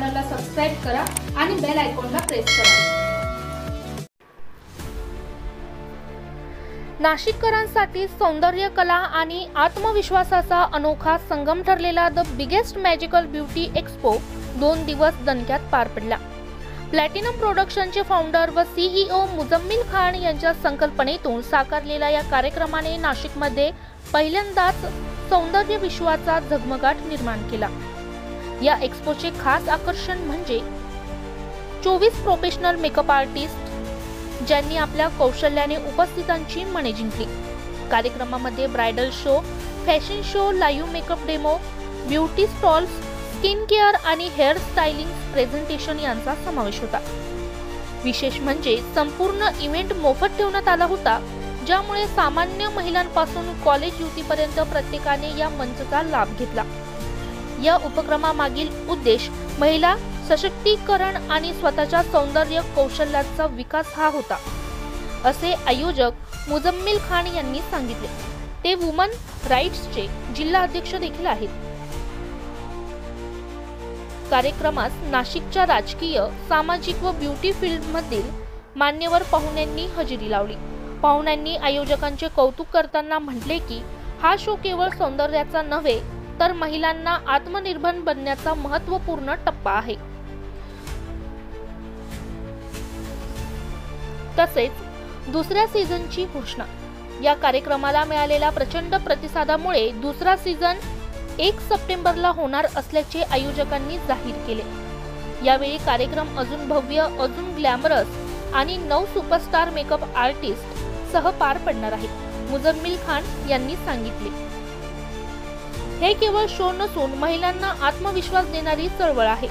चॅनलला सबस्क्राइब करा आणि बेल आयकॉनला प्रेस करा। नाशिककरांसाठी सौंदर्य कला आणि आत्मविश्वासाचा अनोखा संगम ठरलेला the biggest magical beauty expo 2 दिवस दणक्यात पार पडला। प्लॅटिनम प्रोडक्शनचे फाउंडर व सीईओ मुजम्मिल खान यांच्या संकल्पनेतून साकारलेल्या या कार्यक्रमाने नाशिकमध्ये पहिल्यांदाच सौंदर्य विश्वाचा झगमगाट निर्माण केला। या एक्स्पोचे खास आकर्षण म्हणजे 24 प्रोफेशनल मेकअप आर्टिस्ट ज्यांनी आपल्या कौशल्याने उपस्थितांची मने जिंकली। कार्यक्रमामध्ये bridal show, fashion show, live makeup demo, beauty stalls, skin care आणि हेअर स्टायलिंग प्रेझेंटेशन यांचा समावेश होता। विशेष म्हणजे संपूर्ण इव्हेंट मोफत ठेवण्यात आला होता, ज्यामुळे सामान्य महिलांपासून कॉलेज युवतीपर्यंत प्रत्येकाने या मंचाचा लाभ घेतला। या उपक्रमामागील उद्देश महिला सशक्तीकरण आणि स्वतःच्या सौंदर्य कौशल्याचा विकास हा होता, असे आयोजक मुजम्मिल खान यांनी सांगितले। ते वुमन राईट्सचे जिल्हा अध्यक्ष देखील आहेत। कार्यक्रमास नाशिकच्या राजकीय, सामाजिक व ब्युटी फील्डमधील मान्यवर पाहुण्यांनी हजेरी लावली। पाहुण्यांनी आयोजकांचे कौतुक करताना म्हटले की हा शो केवळ सौंदर्याचा नव्हे तर महिलांना आत्मनिर्भर बनण्याचा महत्त्वपूर्ण टप्पा आहे। तसेच दुसऱ्या सीझनची घोषणा। या कार्यक्रमाला मिळालेल्या प्रचंड प्रतिसादामुळे दुसरा सीझन 1 सप्टेंबरला होणार असल्याचे आयोजकांनी जाहीर केले। यावेळी कार्यक्रम अजून भव्य, अजून ग्लॅमरस आणि 9 सुपरस्टार मेकअप आर्टिस्ट सह पार पडणार आहे, मुजम्मिल खान यांनी सांगितले। हे केवळ शो नसून महिलांना आत्मविश्वास देणारी चळवळ आहे।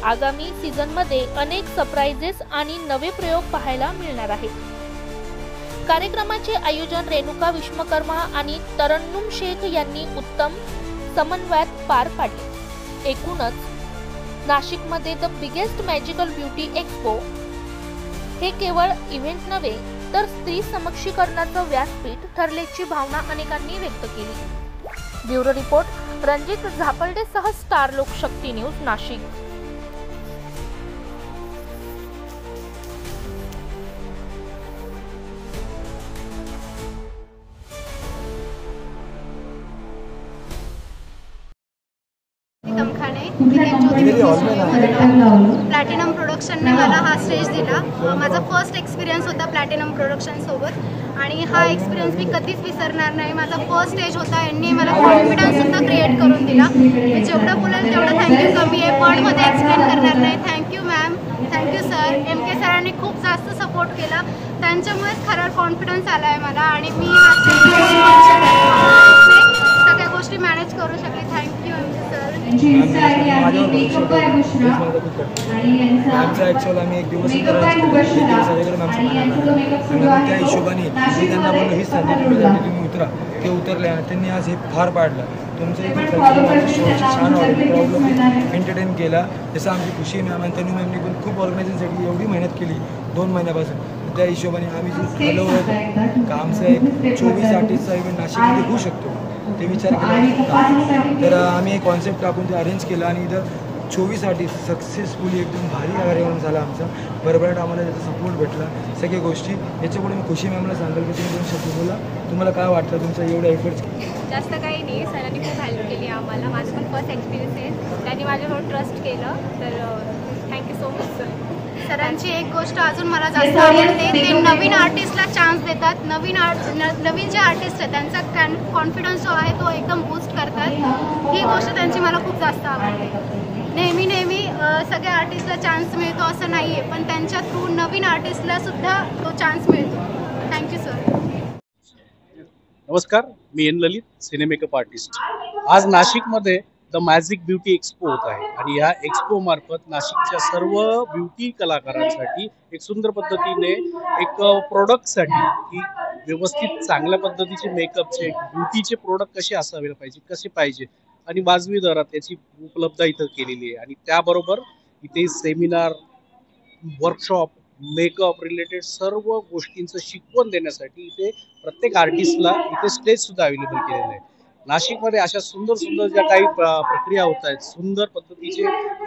आगामी सीझन मध्ये अनेक सरप्राइजेस आणि नवे प्रयोग पाहायला मिळणार आहेत। कार्यक्रमाचे आयोजन रेणुका विश्वकर्मा आणि तरन्नुम शेख यांनी उत्तम समन्वयात पार पाडले। एकूणच नाशिकमध्ये the biggest magical beauty expo हे केवळ इव्हेंट नव्हे तर स्त्री सक्षमीकरणाचं व्यासपीठ ठरल्याची भावना अनेकांनी व्यक्त केली। ब्युरो रिपोर्ट रणजित झापलडेसह Star Lokshakti news Nashik. Platinum प्रोडक्शनने मला हा स्टेज दिला। माझा फर्स्ट एक्सपिरियन्स होता प्लॅटिनम प्रोडक्शन सोबत आणि हा एक्सपिरियन्स मी कधीच विसरणार नाही। माझा फर्स्ट स्टेज होता, यांनी मला कॉन्फिडन्स सुद्धा क्रिएट करून दिला। जेवढं बोलेल तेवढं थँक्यू कमी आहे, वर्डमध्ये एक्सप्लेन करणार नाही। Thank you ma'am, thank you sir. MK सरांनी खूप जास्त सपोर्ट केला, त्यांच्यामुळेच खरा कॉन्फिडन्स आला आहे मला आणि मी हा सगळ्या गोष्टी मॅनेज करू शकले। Thank you MK sir. आमचा ॲक्च्युअल आम्ही एक दिवस त्या हिशोबाने मी त्यांना बोललो ही संधी तुम्ही उतरा, ते उतरले आणि त्यांनी आज हे फार पाडलं। तुमचं शोची छान प्रॉब्लेम एंटरटेन केला, जसं आमची खुशी मॅम आणि तनू मॅमनी पण खूप ऑर्गनायझेशनसाठी एवढी मेहनत केली 2 महिन्यापासून। त्या हिशोबाने आम्ही जे ठरवलं का आमचं एक 24 आर्टिस्टचा इव्हेंट नाशिकमध्ये होऊ शकतो ते विचार केला, तर आम्ही एक कॉन्सेप्ट टाकून ते अरेंज केलं आणि इथं 24 आर्टिस्ट सक्सेसफुली एकदम भारी कार्यक्रम झाला आमचा। भरभराट आम्हाला त्याचा सपोर्ट भेटला, सगळ्या गोष्टी। याच्यापुढे मी खुशी मॅमला सांगाल की तुम्ही 2 शब्द बोला, तुम्हाला काय वाटतं तुमचा एवढा एफर्ट्स? जास्त काही नाही, सरांनी खूप हेल्प केली आम्हाला। माझं पण फर्स्ट एक्सपिरियन्स आहे, त्यांनी माझ्यावर ट्रस्ट केलं, तर थँक्यू सो मच सर। सरांची एक गोष्ट अजून मला जास्त आवडते, ते नवीन आर्टिस्टला चान्स देतात। नवीन जे आर्टिस्ट आहेत त्यांचा कॉन्फिडन्स जो आहे तो एकदम बूस्ट करतात। ही गोष्ट त्यांची मला खूप जास्त आवडते। नेहमी सगळ्या आर्टिस्टला चान्स मिळतो असं नाही आहे, पण त्यांच्या थ्रू नवीन आर्टिस्टला सुद्धा तो चान्स मिळतो। Thank you sir. नमस्कार, मी ललित, सिने मेकअप आर्टिस्ट। आज नाशिकमध्ये द मॅजिक ब्युटी एक्स्पो होत आहे आणि या एक्स्पो मार्फत नाशिकच्या सर्व ब्युटी कलाकारांसाठी एक सुंदर पद्धतीने एक प्रोडक्टसाठी की व्यवस्थित चांगल्या पद्धतीचे मेकअपचे ब्युटीचे प्रोडक्ट कसे पाहिजे आणि वाजवी दरात त्याची उपलब्धता इथं केलेली आहे। आणि त्याबरोबर इथे सेमिनार, वर्कशॉप, मेकअप रिलेटेड सर्व गोष्टींचं शिकवण देण्यासाठी इथे प्रत्येक आर्टिस्टला इथे स्टेज सुद्धा अवेलेबल केलेलं आहे। नाशिकमध्ये अशा सुंदर सुंदर ज्या काही प्रक्रिया होत आहेत, सुंदर पद्धतीचे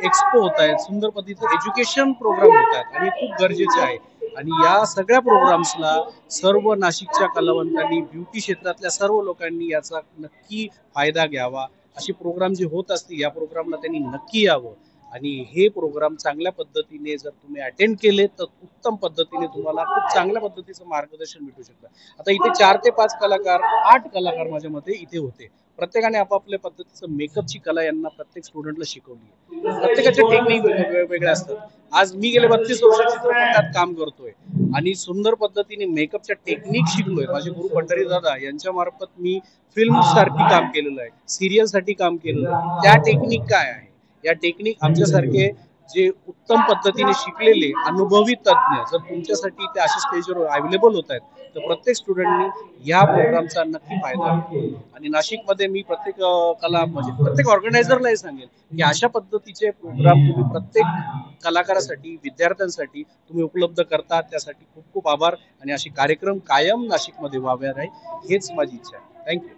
एक्सपो होत आहेत, सुंदर पद्धतीचे एज्युकेशन प्रोग्राम होत आहेत आणि खूप गरजेचे आहे. आणि या सगळ्या प्रोग्राम्सला सर्व नाशिकच्या कलावंतांनी, ब्युटी क्षेत्रातल्या सर्व लोकांनी याचा नक्की फायदा घ्यावा. असे प्रोग्राम जे होत असतील, या प्रोग्रामला त्यांनी नक्की यावं आणि हे प्रोग्राम चांगल्या पद्धतीने जर तुम्ही अटेंड केले तर उत्तम पद्धतीने तुम्हाला खूप चांगल्या पद्धतीचं मार्गदर्शन भेटू शकतं. आता इथे 4 ते 5 कलाकार, 8 कलाकार माझ्या मते इथे होते. प्रत्येकाने आपापल्या पद्धतीचं मेकअपची कला यांना प्रत्येक स्टुडंटला शिकवली आहे. प्रत्येकाचे टेक्निक वेगवेगळे असतात. आज मी गेले 32 वर्ष चित्रपटात काम करतोय आणि सुंदर पद्धतीने मेकअपच्या टेक्निक शिकलोय. माझे गुरु पंढरी दादा यांच्या मार्फत मी फिल्म साठी काम केलेलं आहे, सिरियल साठी काम केलेलं आहे. त्या टेक्निक काय आहे, या टेक्निक आमच्यासारखे जे उत्तम पद्धतीने शिकलेले अनुभवी तज्ञ जर तुमच्यासाठी ते अशा स्टेजवर अवेलेबल होत आहेत तर प्रत्येक स्टुडंटनी या प्रोग्रामचा नक्की फायदा घ्यावा. आणि नाशिकमध्ये मी प्रत्येक म्हणजे प्रत्येक ऑर्गनायझरलाही सांगेल की अशा पद्धतीचे प्रोग्राम तुम्ही प्रत्येक कलाकारासाठी, विद्यार्थ्यांसाठी तुम्ही उपलब्ध करता. त्यासाठी खूप खूप आभार आणि असे कार्यक्रम कायम नाशिकमध्ये व्हावे हेच माझी इच्छा आहे. थँक्यू.